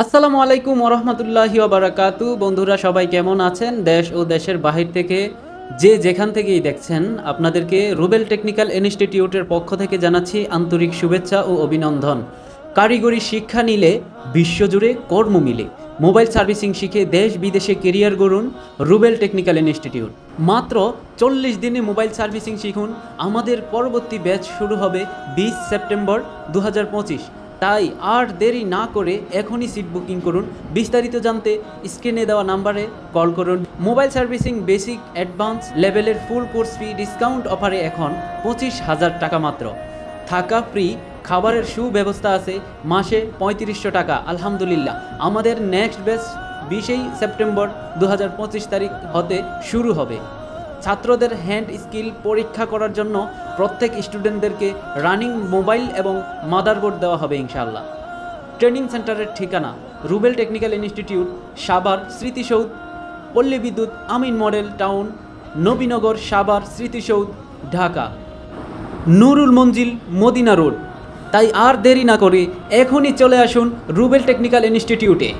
আসসালামু আলাইকুম ওরহমতুল্লাহি ওবারাকাতু। বন্ধুরা সবাই কেমন আছেন? দেশ ও দেশের বাহির থেকে যে যেখান থেকেই দেখছেন, আপনাদেরকে রুবেল টেকনিক্যাল ইনস্টিটিউটের পক্ষ থেকে জানাচ্ছি আন্তরিক শুভেচ্ছা ও অভিনন্দন। কারিগরি শিক্ষা নিলে বিশ্বজুড়ে কর্ম মিলে। মোবাইল সার্ভিসিং শিখে দেশ বিদেশে কেরিয়ার গড়ুন রুবেল টেকনিক্যাল ইনস্টিটিউট। মাত্র 40 দিনে মোবাইল সার্ভিসিং শিখুন। আমাদের পরবর্তী ব্যাচ শুরু হবে 20 সেপ্টেম্বর 2025। তাই আর দেরি না করে এখনই সিট বুকিং করুন। বিস্তারিত জানতে স্ক্রিনে দেওয়া নাম্বারে কল করুন। মোবাইল সার্ভিসিং বেসিক অ্যাডভান্স লেভেলের ফুল কোর্স ফি ডিসকাউন্ট অফারে এখন 25,000 টাকা মাত্র। থাকা ফ্রি, খাবারের সুব্যবস্থা আছে, মাসে 3500 টাকা। আলহামদুলিল্লাহ, আমাদের নেক্সট ব্যাচ 20 সেপ্টেম্বর 2025 তারিখ হতে শুরু হবে। ছাত্রদের হ্যান্ড স্কিল পরীক্ষা করার জন্য প্রত্যেক স্টুডেন্টদেরকে রানিং মোবাইল এবং মাদারবোর্ড দেওয়া হবে ইনশাআল্লাহ। ট্রেনিং সেন্টারের ঠিকানা রুবেল টেকনিক্যাল ইনস্টিটিউট, সাভার স্মৃতিসৌধ, পল্লী বিদ্যুৎ, আমিন মডেল টাউন, নবীনগর, সাভার স্মৃতিসৌধ, ঢাকা। নুরুল মঞ্জিল, মদিনা রোড। তাই আর দেরি না করে এখনই চলে আসুন রুবেল টেকনিক্যাল ইনস্টিটিউটে।